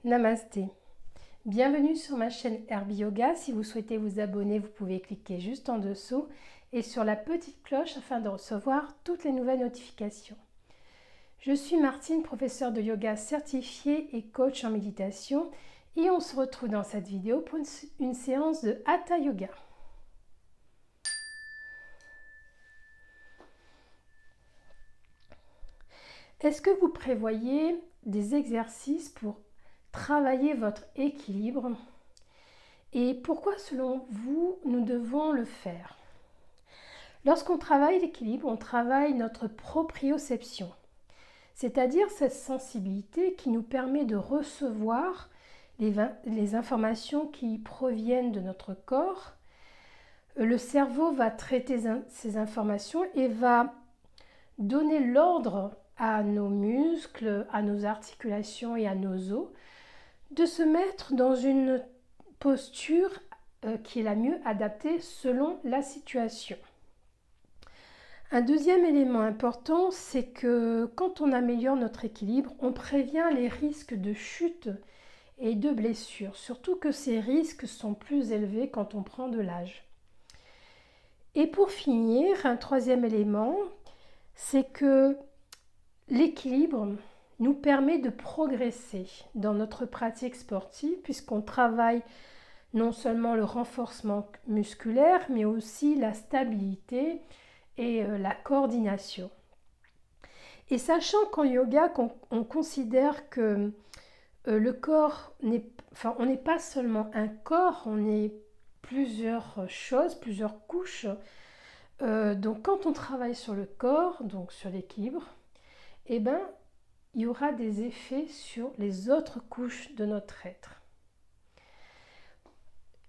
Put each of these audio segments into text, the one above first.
Namasté. Bienvenue sur ma chaîne Herbie Yoga. Si vous souhaitez vous abonner, vous pouvez cliquer juste en dessous et sur la petite cloche afin de recevoir toutes les nouvelles notifications. Je suis Martine, professeure de yoga certifiée et coach en méditation, et on se retrouve dans cette vidéo pour une séance de Hatha Yoga. Est-ce que vous prévoyez des exercices pour travailler votre équilibre? Et pourquoi, selon vous, nous devons le faire? Lorsqu'on travaille l'équilibre, on travaille notre proprioception, c'est-à-dire cette sensibilité qui nous permet de recevoir les informations qui proviennent de notre corps. Le cerveau va traiter ces informations et va donner l'ordre à nos muscles, à nos articulations et à nos os de se mettre dans une posture qui est la mieux adaptée selon la situation. Un deuxième élément important, c'est que quand on améliore notre équilibre, on prévient les risques de chute et de blessures, surtout que ces risques sont plus élevés quand on prend de l'âge. Et pour finir, un troisième élément, c'est que l'équilibre nous permet de progresser dans notre pratique sportive puisqu'on travaille non seulement le renforcement musculaire, mais aussi la stabilité et la coordination. Et sachant qu'en yoga, on considère que le corps on n'est pas seulement un corps, on est plusieurs choses, plusieurs couches. Donc quand on travaille sur le corps, donc sur l'équilibre, il y aura des effets sur les autres couches de notre être.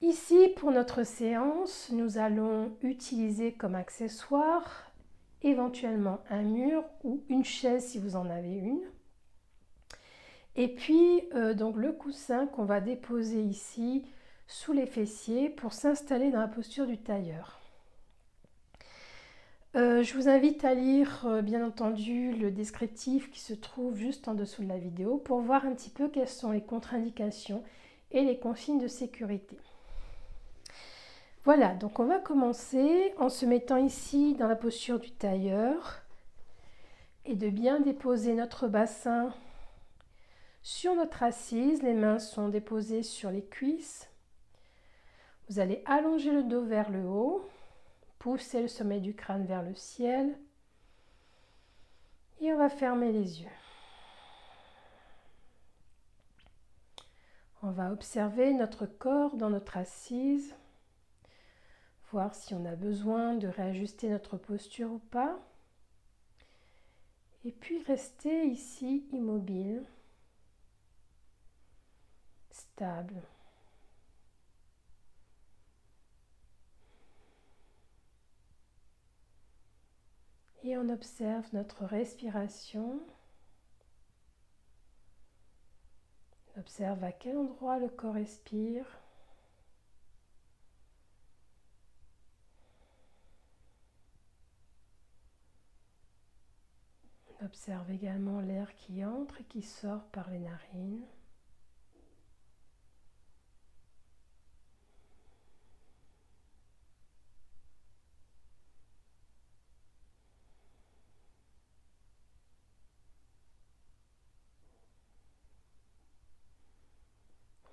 Ici, pour notre séance, nous allons utiliser comme accessoire éventuellement un mur ou une chaise si vous en avez une. Et puis, donc le coussin qu'on va déposer ici sous les fessiers pour s'installer dans la posture du tailleur. Je vous invite à lire, bien entendu, le descriptif qui se trouve juste en dessous de la vidéo pour voir un petit peu quelles sont les contre-indications et les consignes de sécurité. Voilà, donc on va commencer en se mettant ici dans la posture du tailleur et de bien déposer notre bassin sur notre assise. Les mains sont déposées sur les cuisses. Vous allez allonger le dos vers le haut, pousser le sommet du crâne vers le ciel et on va fermer les yeux. On va observer notre corps dans notre assise, voir si on a besoin de réajuster notre posture ou pas. Et puis rester ici immobile, stable. Et on observe notre respiration. On observe à quel endroit le corps respire. On observe également l'air qui entre et qui sort par les narines.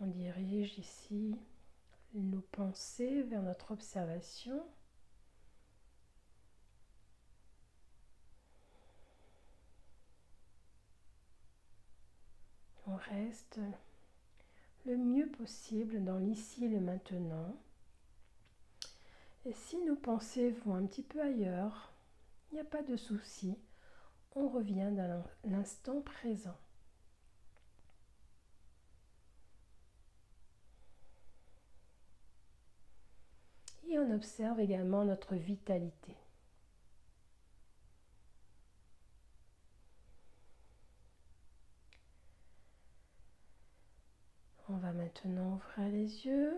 On dirige ici nos pensées vers notre observation. On reste le mieux possible dans l'ici et le maintenant. Et si nos pensées vont un petit peu ailleurs, il n'y a pas de souci, on revient dans l'instant présent. Et on observe également notre vitalité. On va maintenant ouvrir les yeux.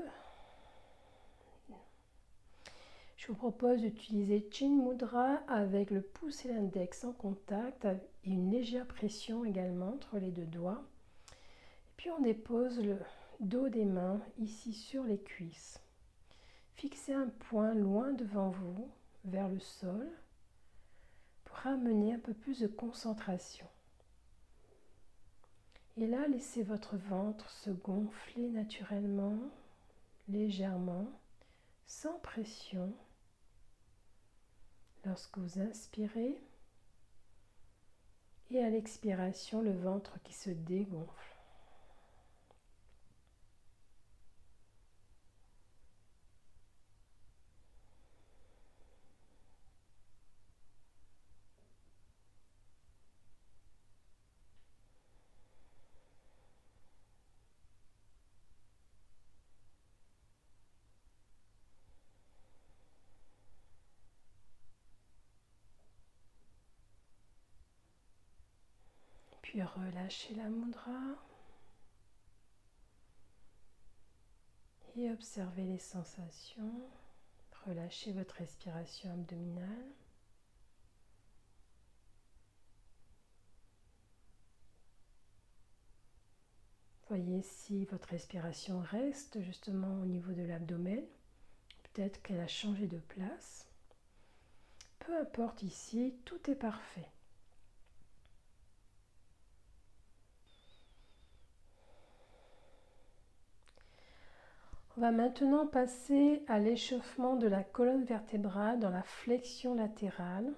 Je vous propose d'utiliser Chin Mudra avec le pouce et l'index en contact et une légère pression également entre les deux doigts. Et Puis on dépose le dos des mains ici sur les cuisses. Fixez un point loin devant vous, vers le sol, pour ramener un peu plus de concentration. Et là, laissez votre ventre se gonfler naturellement, légèrement, sans pression. Lorsque vous inspirez, et à l'expiration, le ventre qui se dégonfle. Puis relâchez la mudra et observez les sensations. Relâchez votre respiration abdominale. Voyez si votre respiration reste justement au niveau de l'abdomen. Peut-être qu'elle a changé de place. Peu importe ici, tout est parfait. On va maintenant passer à l'échauffement de la colonne vertébrale dans la flexion latérale.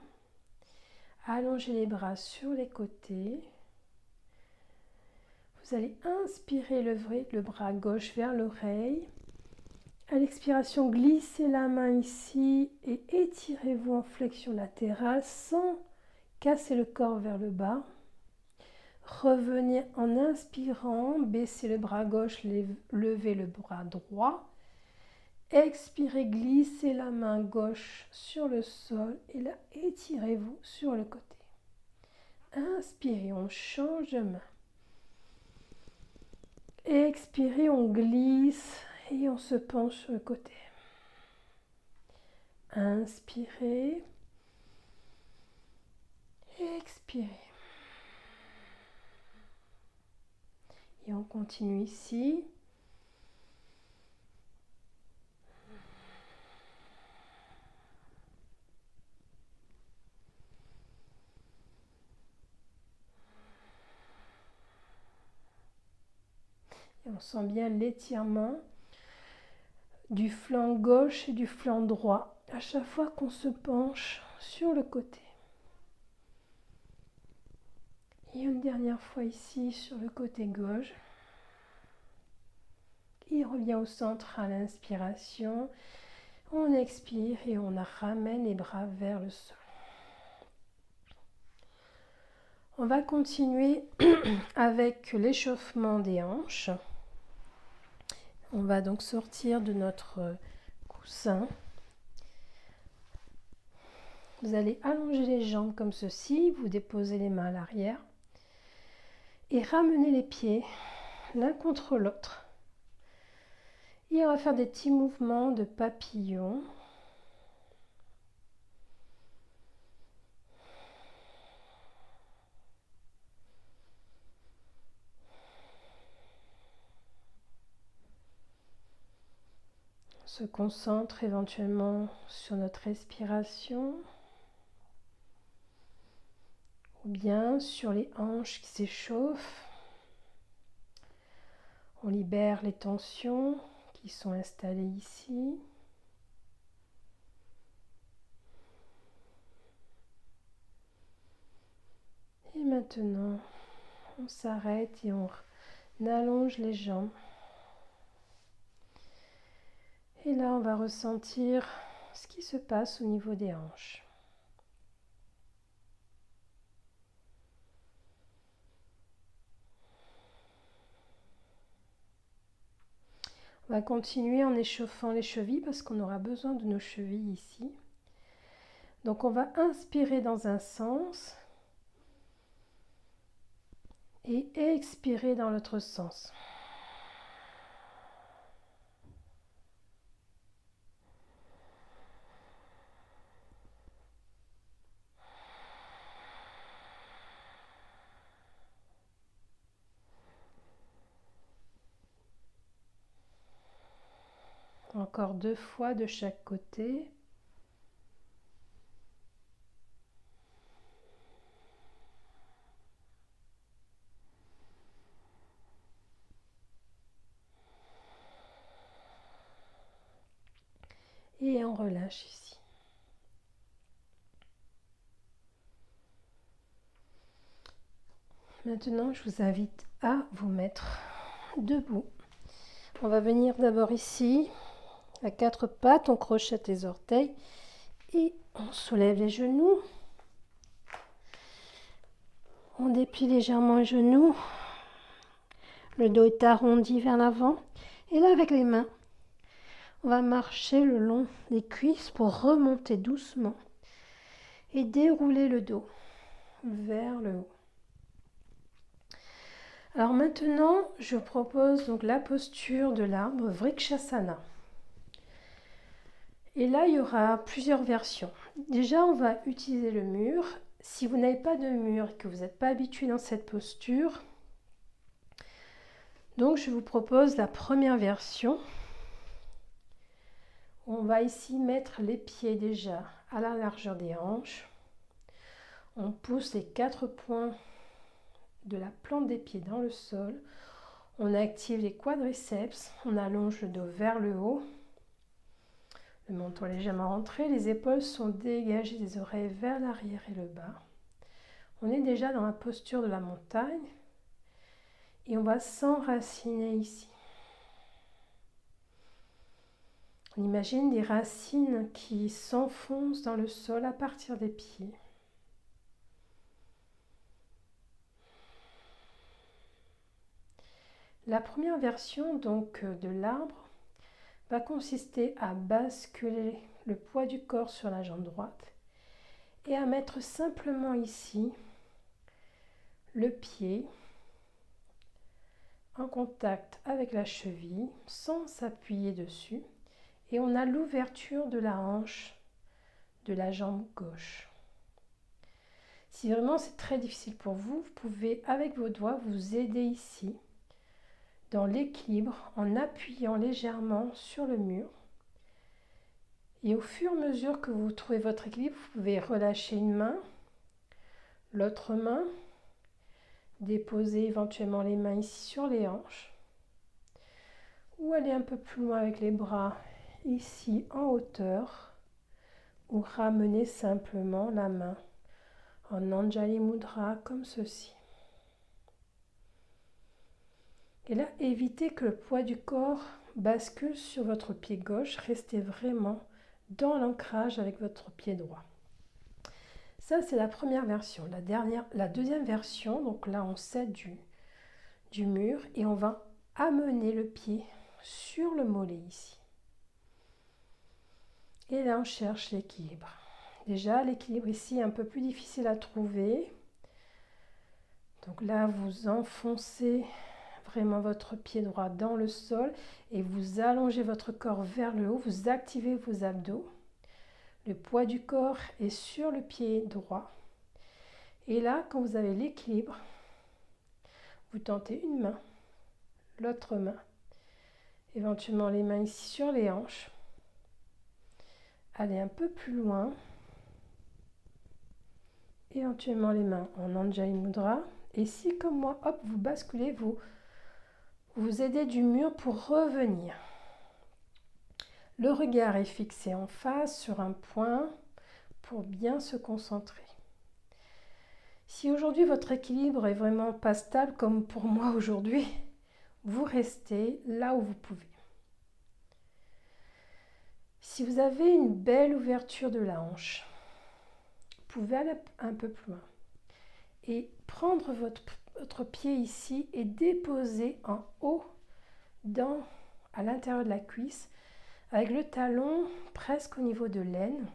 Allongez les bras sur les côtés. Vous allez inspirer, lever le bras gauche vers l'oreille. À l'expiration, glissez la main ici et étirez-vous en flexion latérale sans casser le corps vers le bas. Revenez en inspirant, baissez le bras gauche, levez le bras droit. Expirez, glissez la main gauche sur le sol et là, étirez-vous sur le côté. Inspirez, on change de main. Expirez, on glisse et on se penche sur le côté. Inspirez. Expirez. Et on continue ici. Et on sent bien l'étirement du flanc gauche et du flanc droit à chaque fois qu'on se penche sur le côté. Et une dernière fois ici sur le côté gauche. Il revient au centre à l'inspiration. On expire et on ramène les bras vers le sol. On va continuer avec l'échauffement des hanches. On va donc sortir de notre coussin. Vous allez allonger les jambes comme ceci. Vous déposez les mains à l'arrière. Et ramenez les pieds l'un contre l'autre. Et on va faire des petits mouvements de papillon. On se concentre éventuellement sur notre respiration ou bien sur les hanches qui s'échauffent. On libère les tensions qui sont installées ici. Et maintenant, on s'arrête et on allonge les jambes. Et là, on va ressentir ce qui se passe au niveau des hanches. On va continuer en échauffant les chevilles parce qu'on aura besoin de nos chevilles ici. Donc on va inspirer dans un sens et expirer dans l'autre sens. encore 2 fois de chaque côté. Et on relâche ici. Maintenant, je vous invite à vous mettre debout. On va venir d'abord ici, à 4 pattes, on crochette les orteils et on soulève les genoux. On déplie légèrement les genoux. Le dos est arrondi vers l'avant. Et là, avec les mains, on va marcher le long des cuisses pour remonter doucement et dérouler le dos vers le haut. Alors maintenant, je vous propose donc la posture de l'arbre Vrikshasana. Et là, il y aura plusieurs versions. Déjà, on va utiliser le mur. Si vous n'avez pas de mur et que vous n'êtes pas habitué dans cette posture, donc je vous propose la première version. On va ici mettre les pieds déjà à la largeur des hanches. On pousse les 4 points de la plante des pieds dans le sol. On active les quadriceps. On allonge le dos vers le haut. Le menton est légèrement rentré. Les épaules sont dégagées des oreilles vers l'arrière et le bas. On est déjà dans la posture de la montagne. Et on va s'enraciner ici. On imagine des racines qui s'enfoncent dans le sol à partir des pieds. La première version donc de l'arbre va consister à basculer le poids du corps sur la jambe droite et à mettre simplement ici le pied en contact avec la cheville sans s'appuyer dessus. Et on a l'ouverture de la hanche de la jambe gauche. Si vraiment c'est très difficile pour vous, vous pouvez avec vos doigts vous aider ici dans l'équilibre en appuyant légèrement sur le mur. Et au fur et à mesure que vous trouvez votre équilibre, vous pouvez relâcher une main, l'autre main, déposer éventuellement les mains ici sur les hanches ou aller un peu plus loin avec les bras ici en hauteur ou ramener simplement la main en Anjali Mudra comme ceci. Et là, évitez que le poids du corps bascule sur votre pied gauche. Restez vraiment dans l'ancrage avec votre pied droit. Ça, c'est la première version. La deuxième version, donc là, on s'aide du mur et on va amener le pied sur le mollet ici. Et là, on cherche l'équilibre. Déjà, l'équilibre ici est un peu plus difficile à trouver. Donc là, vous enfoncez vraiment votre pied droit dans le sol et vous allongez votre corps vers le haut, vous activez vos abdos. Le poids du corps est sur le pied droit. Et là, quand vous avez l'équilibre, vous tentez une main, l'autre main, éventuellement les mains ici sur les hanches. Allez un peu plus loin. Éventuellement les mains en Anjali Mudra. Et si, comme moi, hop, vous basculez, vous aidez du mur pour revenir. Le regard est fixé en face sur un point pour bien se concentrer. Si aujourd'hui votre équilibre est vraiment pas stable comme pour moi aujourd'hui, vous restez là où vous pouvez. Si vous avez une belle ouverture de la hanche, vous pouvez aller un peu plus loin et prendre votre pied ici et déposer en haut à l'intérieur de la cuisse avec le talon presque au niveau de l'aine.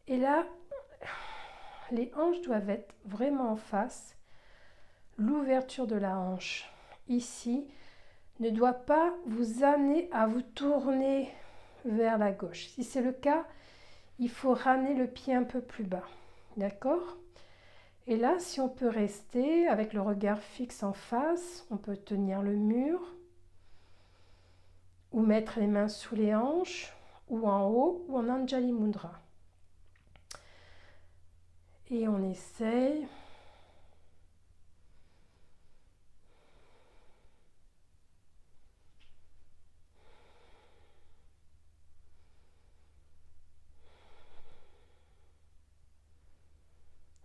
Et là, les hanches doivent être vraiment en face. L'ouverture de la hanche ici ne doit pas vous amener à vous tourner vers la gauche. Si c'est le cas, il faut ramener le pied un peu plus bas. D'accord ? Et là, si on peut rester avec le regard fixe en face, on peut tenir le mur. ou mettre les mains sous les hanches, ou en haut, ou en Anjali Mudra. Et on essaye.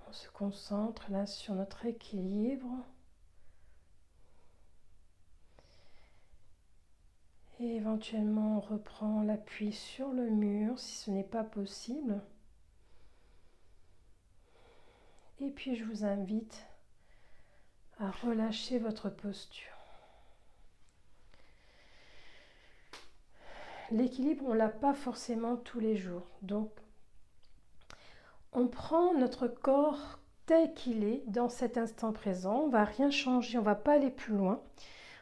On se concentre là sur notre équilibre. Et éventuellement, on reprend l'appui sur le mur si ce n'est pas possible. Et puis, je vous invite à relâcher votre posture. L'équilibre, on ne l'a pas forcément tous les jours. Donc, on prend notre corps tel qu'il est dans cet instant présent. On ne va rien changer, on ne va pas aller plus loin.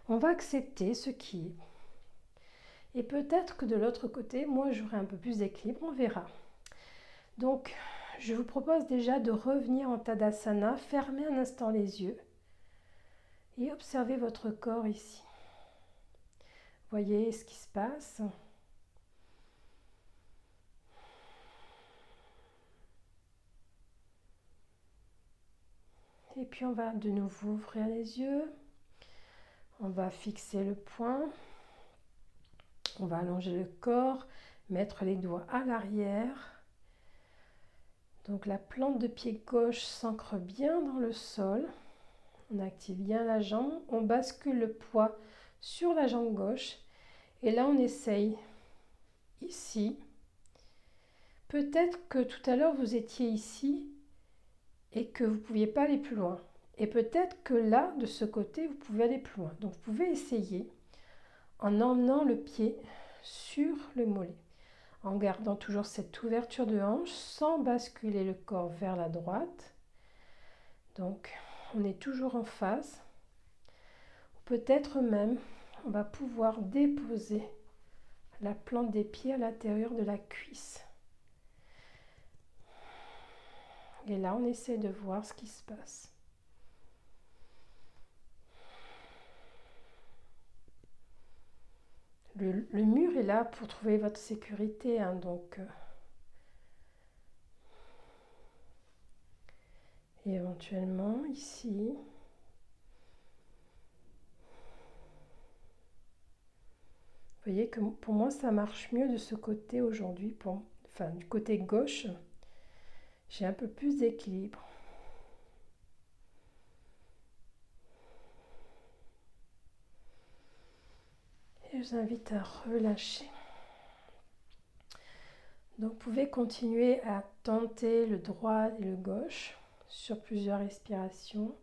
On va accepter ce qui est. Et peut-être que de l'autre côté, moi, j'aurai un peu plus d'équilibre, on verra. Donc, je vous propose déjà de revenir en Tadasana, fermer un instant les yeux et observez votre corps ici. Voyez ce qui se passe. Et puis on va de nouveau ouvrir les yeux. On va fixer le poing. On va allonger le corps, mettre les doigts à l'arrière. Donc la plante de pied gauche s'ancre bien dans le sol. On active bien la jambe. On bascule le poids sur la jambe gauche. Et là, on essaye ici. Peut-être que tout à l'heure, vous étiez ici et que vous ne pouviez pas aller plus loin. Et peut-être que là, de ce côté, vous pouvez aller plus loin. Donc, vous pouvez essayer en emmenant le pied sur le mollet, en gardant toujours cette ouverture de hanche sans basculer le corps vers la droite. Donc, on est toujours en face. Peut-être même, on va pouvoir déposer la plante des pieds à l'intérieur de la cuisse. Et là, on essaie de voir ce qui se passe. Le mur est là pour trouver votre sécurité, hein, donc et éventuellement ici. Vous voyez que pour moi, ça marche mieux de ce côté aujourd'hui, enfin du côté gauche. J'ai un peu plus d'équilibre. Et je vous invite à relâcher. Donc vous pouvez continuer à tenter le droit et le gauche sur plusieurs respirations,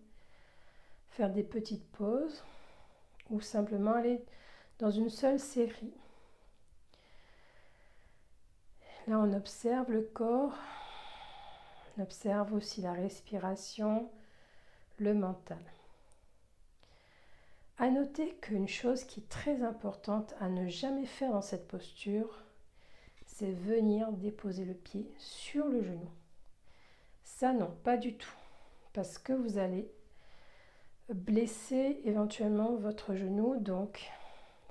faire des petites pauses ou simplement aller dans une seule série. Là, on observe le corps, on observe aussi la respiration, le mental. À noter qu'une chose qui est très importante à ne jamais faire dans cette posture, c'est venir déposer le pied sur le genou. Ça non, pas du tout, parce que vous allez blesser éventuellement votre genou, donc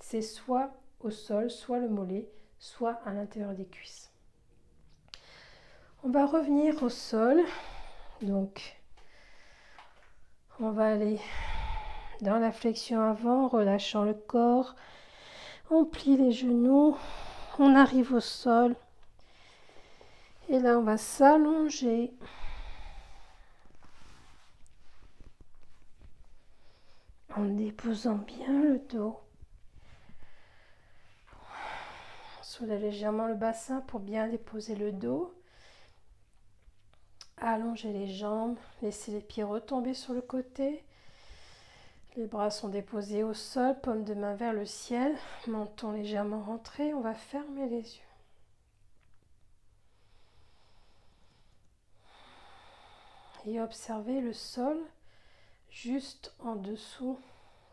c'est soit au sol, soit le mollet, soit à l'intérieur des cuisses. On va revenir au sol, donc on va aller dans la flexion avant, relâchant le corps, on plie les genoux, on arrive au sol. Et là, on va s'allonger. En déposant bien le dos. On soulève légèrement le bassin pour bien déposer le dos. Allongez les jambes, laissez les pieds retomber sur le côté. Les bras sont déposés au sol, paume de main vers le ciel, menton légèrement rentré. On va fermer les yeux. Et observez le sol juste en dessous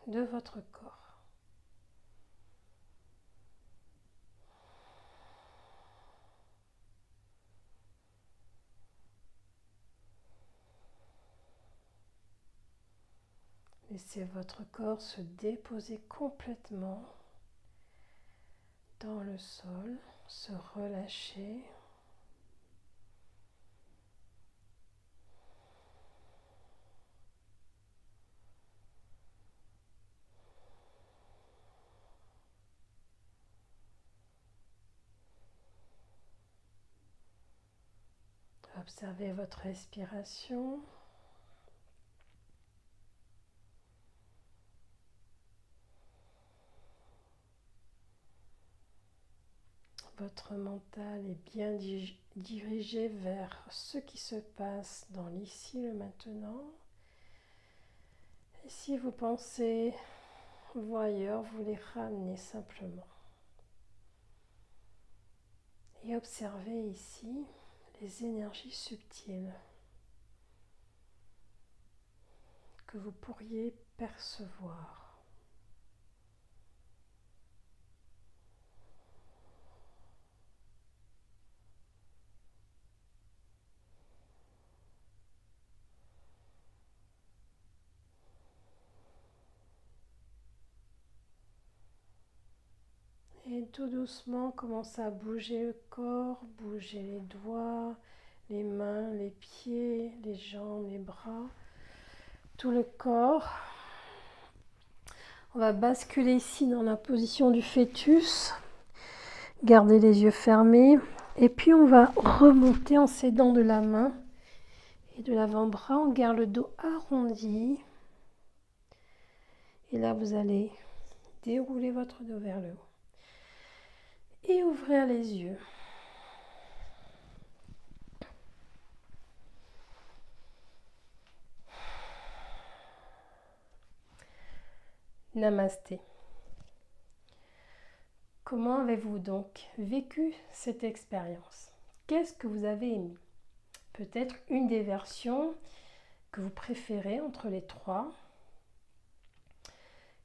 de votre corps. Laissez votre corps se déposer complètement. dans le sol, se relâcher. Observez votre respiration. Votre mental est bien dirigé vers ce qui se passe dans l'ici, le maintenant. Et si vous pensez ailleurs, vous les ramenez simplement. Et observez ici les énergies subtiles que vous pourriez percevoir. Et tout doucement, commencez à bouger le corps, bouger les doigts, les mains, les pieds, les jambes, les bras, tout le corps. On va basculer ici dans la position du fœtus. Gardez les yeux fermés. Et puis on va remonter en s'aidant de la main et de l'avant-bras. On garde le dos arrondi. Et là, vous allez dérouler votre dos vers le haut. Et ouvrir les yeux. Namasté. Comment avez-vous donc vécu cette expérience? Qu'est-ce que vous avez aimé? Peut-être une des versions que vous préférez entre les trois.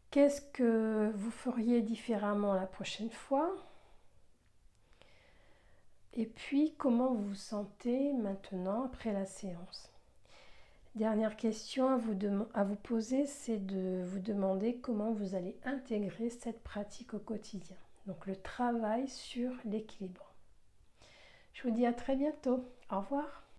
Qu'est-ce que vous feriez différemment la prochaine fois? Et puis, comment vous vous sentez maintenant après la séance? Dernière question à vous poser, c'est de vous demander comment vous allez intégrer cette pratique au quotidien. Donc le travail sur l'équilibre. Je vous dis à très bientôt. Au revoir.